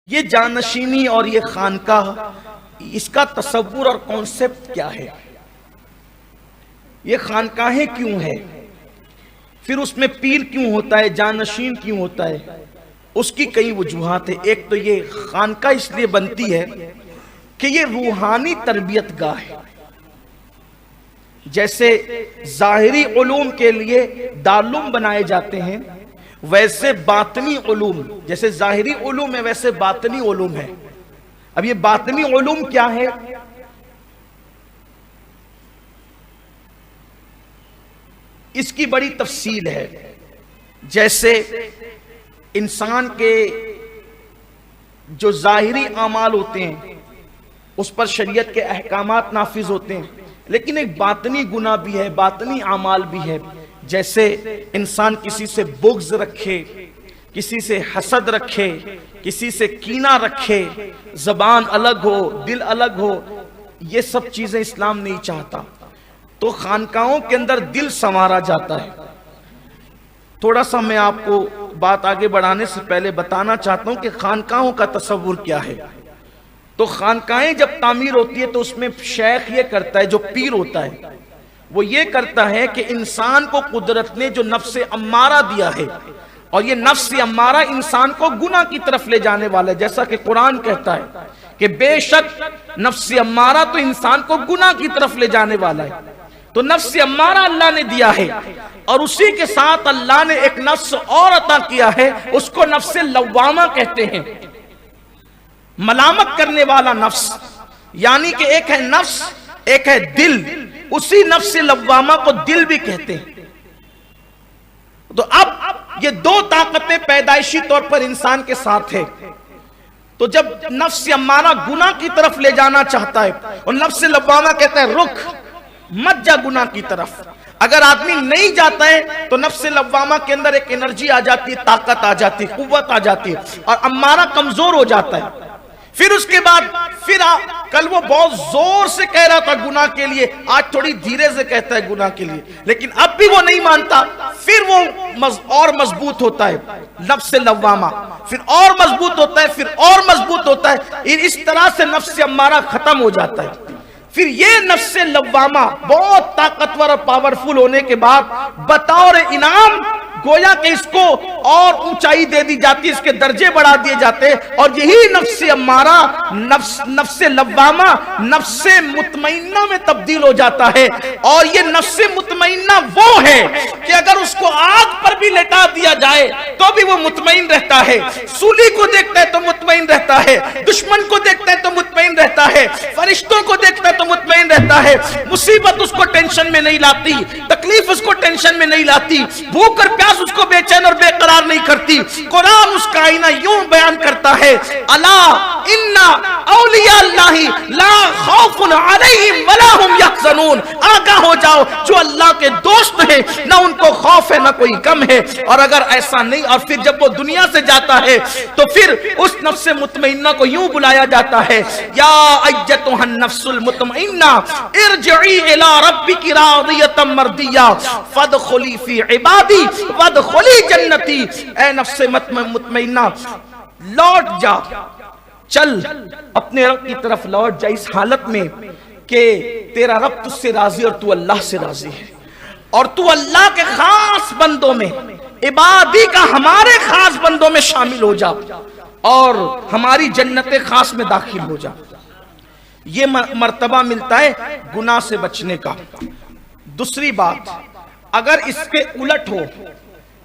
یہ جانشینی اور یہ خانقاہ، اس کا تصور اور کانسیپٹ کیا ہے؟ یہ خانقاہیں کیوں ہے؟ پھر اس میں پیر کیوں ہوتا ہے، جانشین کیوں ہوتا ہے؟ اس کی کئی وجوہات ہیں۔ ایک تو یہ خانقاہ اس لیے بنتی ہے کہ یہ روحانی تربیت گاہ ہے۔ جیسے ظاہری علوم کے لیے دارالعلوم بنائے جاتے ہیں، ویسے باطنی علوم، جیسے ظاہری علوم ہے ویسے باطنی علوم ہے۔ اب یہ باطنی علوم کیا ہے؟ اس کی بڑی تفصیل ہے۔ جیسے انسان کے جو ظاہری اعمال ہوتے ہیں اس پر شریعت کے احکامات نافذ ہوتے ہیں، لیکن ایک باطنی گناہ بھی ہے، باطنی اعمال بھی ہے۔ جیسے انسان کسی سے بغض رکھے، کسی سے حسد رکھے، کسی سے کینہ رکھے، زبان الگ ہو، دل الگ ہو، یہ سب چیزیں اسلام نہیں چاہتا۔ تو خانقاہوں کے اندر دل سنوارا جاتا ہے۔ تھوڑا سا میں آپ کو بات آگے بڑھانے سے پہلے بتانا چاہتا ہوں کہ خانقاہوں کا تصور کیا ہے۔ تو خانقاہیں جب تعمیر ہوتی ہے تو اس میں شیخ یہ کرتا ہے، جو پیر ہوتا ہے وہ یہ کرتا ہے کہ انسان کو قدرت نے جو نفس امارہ دیا ہے، اور یہ نفس امارہ انسان کو گناہ کی طرف لے جانے والا ہے، جیسا کہ قرآن کہتا ہے کہ بے شک نفس امارہ تو انسان کو گناہ کی طرف لے جانے والا ہے۔ تو نفس امارہ اللہ نے دیا ہے، اور اسی کے ساتھ اللہ نے ایک نفس اور عطا کیا ہے، اس کو نفس لوامہ کہتے ہیں، ملامت کرنے والا نفس۔ یعنی کہ ایک ہے نفس، ایک ہے دل، اسی نفس لوامہ کو دل بھی کہتے ہیں۔ تو اب یہ دو طاقتیں پیدائشی طور پر انسان کے ساتھ ہے۔ تو جب نفس امارہ گناہ کی طرف لے جانا چاہتا ہے، اور نفس لوامہ کہتا ہے رک، مت جا گناہ کی طرف۔ اگر آدمی نہیں جاتا ہے تو نفس لوامہ کے اندر ایک انرجی آ جاتی ہے، طاقت آ جاتی ہے، قوت آ جاتی ہے، اور امارہ کمزور ہو جاتا ہے۔ پھر اس کے بعد کل وہ بہت زور سے کہہ رہا تھا گناہ کے لیے، آج تھوڑی دھیرے سے کہتا ہے گناہ کے لیے، لیکن اب بھی وہ نہیں مانتا۔ پھر وہ اور مضبوط ہوتا ہے نفس لوامہ، پھر اور مضبوط ہوتا ہے، پھر اور مضبوط ہوتا ہے، اس طرح سے نفس امارہ ختم ہو جاتا ہے۔ پھر یہ نفس لوامہ بہت طاقتور اور پاورفل ہونے کے بعد بطور انعام گویا کہ اس کو اور اونچائی دے دی جاتی ہے، اس کے درجے بڑھا دیے جاتے ہیں، اور یہی نفس امارہ نفس لوامہ نفس مطمئنہ میں تبدیل ہو جاتا ہے۔ اور یہ نفس مطمئنہ وہ ہے کہ اگر اس کو آگ پر بھی لٹا دیا جائے تو بھی وہ مطمئن رہتا ہے، سولی کو دیکھتا ہے تو مطمئن رہتا ہے، دشمن کو دیکھتا ہے تو مطمئن رہتا ہے، فرشتوں کو دیکھتا ہے تو مطمئن رہتا ہے۔ مصیبت اس کو ٹینشن میں نہیں لاتی، تکلیف اس کو ٹینشن میں نہیں لاتی، بھوک اور پیاس اس کو بے چین اور بے قرار نہیں کرتی۔ قرآن اس کا آئینہ یوں بیان کرتا ہے، الا ان اولیاء اللہ لا خوف علیہم ولا هم یحزنون، آگاہ ہو جاؤ جو اللہ کے دوست ہیں نہ ان کو خوف ہے نہ کوئی غم ہے۔ اور اگر ایسا نہیں، اور پھر جب وہ دنیا سے جاتا ہے تو پھر اس نفس مطمئنہ کو یوں بلایا جاتا ہے، یا ایتھا النفس المطمئنہ ارجعی الی ربک راضیۃ مرضیہ فادخلی فی عبادی وادخلی جنتی۔ اے نفس مطمئنہ لوٹ جا، چل اپنے رب کی طرف لوٹ جا، اس حالت میں کہ تیرا رب تجھ سے راضی اور تو اللہ سے راضی ہے، اور تو اللہ کے خاص بندوں میں، عبادی کا ہمارے خاص بندوں میں شامل ہو جا، اور ہماری جنت خاص میں داخل ہو جا۔ یہ مرتبہ ملتا ہے گناہ سے بچنے کا۔ دوسری بات، اگر اس کے الٹ ہو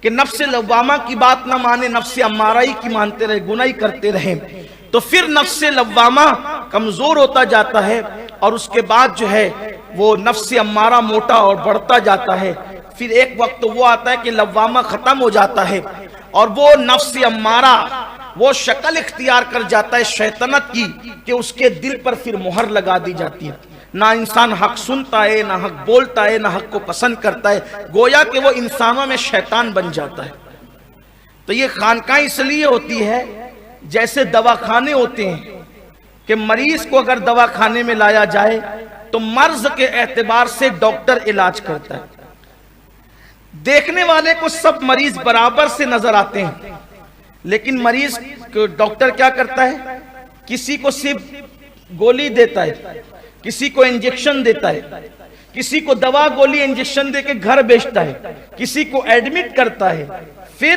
کہ نفس لوامہ کی بات نہ مانے، نفس امارہ کی مانتے رہے، گناہ کرتے رہے، تو پھر نفس لوامہ کمزور ہوتا جاتا ہے، اور اس کے بعد جو ہے وہ نفس امارہ موٹا اور بڑھتا جاتا ہے۔ پھر ایک وقت وہ آتا ہے کہ لوامہ ختم ہو جاتا ہے، اور وہ نفس امارہ وہ شکل اختیار کر جاتا ہے شیطنت کی، کہ اس کے دل پر پھر مہر لگا دی جاتی ہے۔ نہ انسان حق سنتا ہے، نہ حق بولتا ہے، نہ حق کو پسند کرتا ہے، گویا کہ وہ انسانوں میں شیطان بن جاتا ہے۔ تو یہ خانقاہ اس لیے ہوتی ہے جیسے دواخانے ہوتے ہیں کہ مریض کو اگر دواخانے میں لایا جائے تو مرض کے اعتبار سے ڈاکٹر علاج کرتا ہے، دیکھنے والے کو سب مریض برابر سے نظر آتے ہیں، لیکن مریض ڈاکٹر کیا کرتا ہے؟ کسی کو صرف گولی دیتا ہے، کسی کو انجیکشن دیتا ہے، کسی کو دوا گولی انجیکشن دے کے گھر بھیجتا ہے، کسی کو ایڈمٹ کرتا ہے، پھر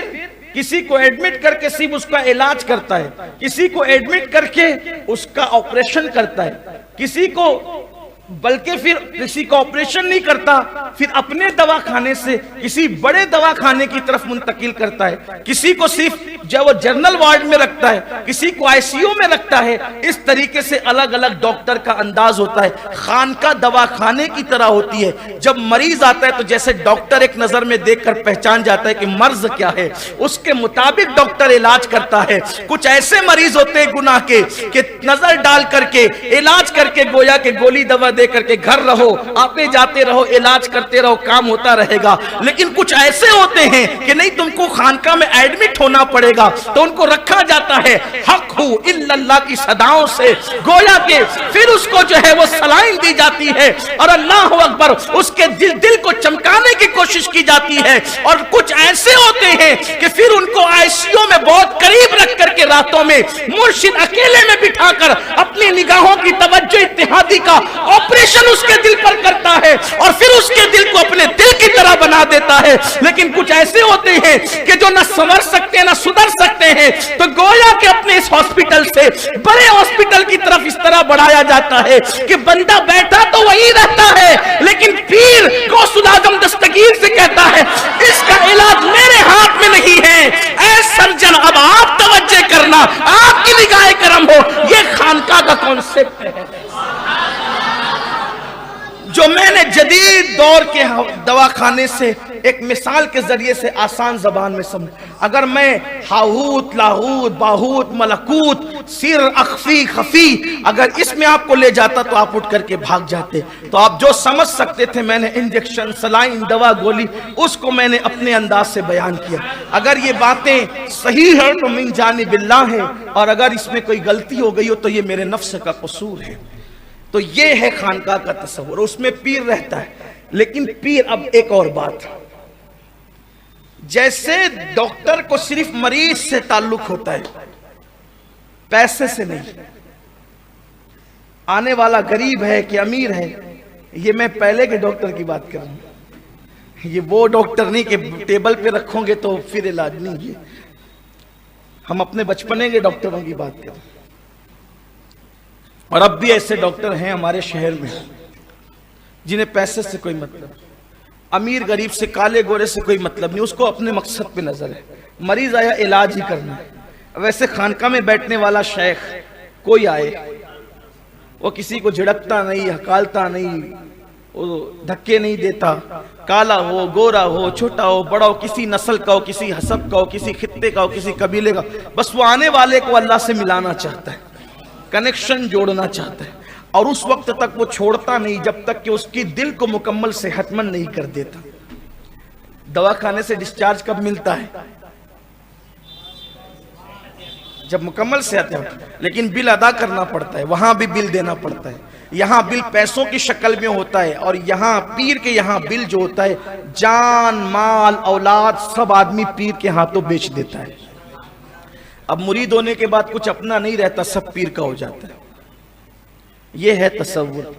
کسی کو ایڈمٹ کر کے صرف اس کا علاج کرتا ہے، کسی کو ایڈمٹ کر کے اس کا آپریشن کرتا ہے، کسی کو بلکہ پھر کسی کا آپریشن نہیں کرتا، پھر اپنے دواخانے سے کسی بڑے دواخانے کی طرف منتقل کرتا ہے، کسی کو صرف جو وہ جنرل وارڈ میں رکھتا ہے، کسی کو آئی سی یو میں رکھتا ہے۔ اس طریقے سے الگ الگ ڈاکٹر کا انداز ہوتا ہے۔ خانقاہ دواخانے کی طرح ہوتی ہے۔ جب مریض آتا ہے تو جیسے ڈاکٹر ایک نظر میں دیکھ کر پہچان جاتا ہے کہ مرض کیا ہے، اس کے مطابق ڈاکٹر علاج کرتا ہے۔ کچھ ایسے مریض ہوتے ہیں گناہ کے کہ نظر ڈال کر کے علاج کر کے گویا کہ گولی دوا دے کر کے گھر رہو، آتے جاتے رہو، علاج کرتے رہو، کام ہوتا رہے گا۔ لیکن کچھ ایسے ہوتے ہیں کہ نہیں، تم کو خانقاہ میں ایڈمٹ ہونا پڑے گا، تو ان کو رکھا جاتا ہے حق ہو الا اللہ کی صداؤں سے، گویا کہ پھر اس کو جو ہے وہ سلائن دی جاتی ہے اور اللہ اکبر اس کے دل کو چمکانے کی کوشش کی جاتی ہے۔ اور کچھ ایسے ہوتے ہیں کہ پھر ان کو آئی سی یو میں بہت قریب رکھ کر کے راتوں میں مرشد اکیلے میں بٹھا کر اپنی نگاہوں کی توجہ اتحادی کا آپریشن اس کے دل پر کرتا ہے اور پھر اس کے دل کو اپنے دل کی طرح بنا دیتا ہے۔ لیکن کچھ ایسے ہوتے ہیں کہ جو نہ سنور سکتے نہ سدھر سکتے ہیں، تو گویا کہ اپنے اس ہاسپٹل سے بڑے ہاسپٹل کی طرف اس طرح بڑھایا جاتا ہے کہ بندہ بیٹھا تو وہی رہتا ہے، لیکن پیر غوث الاعظم دستگیر سے کہتا ہے اس کا علاج میرے ہاتھ میں نہیں ہے، اے سرجن اب آپ توجہ کرنا، آپ کی نگاہ کرم ہو۔ یہ خانقاہ کا کانسیپٹ ہے جو میں نے جدید دور کے دواخانے سے ایک مثال کے ذریعے سے آسان زبان میں سمجھ۔ اگر میں ہاہوت لاہوت باہوت ملکوت سر اخفی خفی اگر اس میں آپ کو لے جاتا تو آپ اٹھ کر کے بھاگ جاتے۔ تو آپ جو سمجھ سکتے تھے میں نے انجیکشن سلائن دوا گولی اس کو میں نے اپنے انداز سے بیان کیا۔ اگر یہ باتیں صحیح ہیں تو من جانب اللہ ہے، اور اگر اس میں کوئی غلطی ہو گئی ہو تو یہ میرے نفس کا قصور ہے۔ تو یہ ہے خانقاہ کا تصور، اس میں پیر رہتا ہے۔ لیکن پیر، اب ایک اور بات، جیسے ڈاکٹر کو صرف مریض سے تعلق ہوتا ہے، پیسے سے نہیں، آنے والا غریب ہے کہ امیر ہے، یہ میں پہلے کے ڈاکٹر کی بات کر رہا ہوں، یہ وہ ڈاکٹر نہیں کہ ٹیبل پہ رکھوں گے تو پھر علاج نہیں۔ یہ ہم اپنے بچپنے کے ڈاکٹروں کی بات کر رہے ہیں، اور اب بھی ایسے ڈاکٹر ہیں ہمارے شہر میں جنہیں پیسے سے کوئی مطلب، امیر غریب سے کالے گورے سے کوئی مطلب نہیں، اس کو اپنے مقصد پہ نظر ہے، مریض آیا علاج ہی کرنا ہے۔ ویسے خانقاہ میں بیٹھنے والا شیخ کوئی آئے، وہ کسی کو جھڑکتا نہیں، ہکالتا نہیں، وہ دھکے نہیں دیتا، کالا ہو گورا ہو چھوٹا ہو بڑا ہو، کسی نسل کا ہو کسی حسب کا ہو کسی خطے کا ہو کسی قبیلے کا، بس وہ آنے والے کو اللہ سے ملانا چاہتا ہے، کنیکشن جوڑنا چاہتا ہے، اور اس وقت تک وہ چھوڑتا نہیں جب تک کہ اس کی دل کو مکمل صحت مند نہیں کر دیتا۔ دواخانے سے ڈسچارج کب ملتا ہے؟ جب مکمل صحت ہے، لیکن بل ادا کرنا پڑتا ہے، وہاں بھی بل دینا پڑتا ہے۔ یہاں بل پیسوں کی شکل میں ہوتا ہے، اور یہاں پیر کے یہاں بل جو ہوتا ہے جان مال اولاد سب آدمی پیر کے ہاتھوں بیچ دیتا ہے۔ اب مرید ہونے کے بعد کچھ اپنا نہیں رہتا، سب پیر کا ہو جاتا ہے۔ یہ ہے تصور۔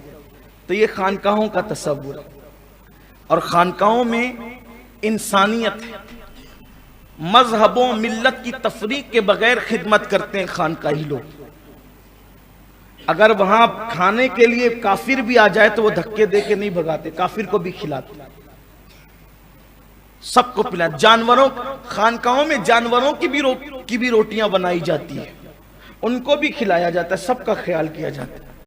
تو یہ خانقاہوں کا تصور، اور خانقاہوں میں انسانیت ہے۔ مذہبوں ملت کی تفریق کے بغیر خدمت کرتے ہیں خانقاہی لوگ۔ اگر وہاں کھانے کے لیے کافر بھی آ جائے تو وہ دھکے دے کے نہیں بھگاتے، کافر کو بھی کھلاتے، سب کو پلاتے۔ جانوروں، خانقاہوں میں جانوروں کی بھی روٹیاں بنائی جاتی ہیں، ان کو بھی کھلایا جاتا ہے، سب کا خیال کیا جاتا ہے۔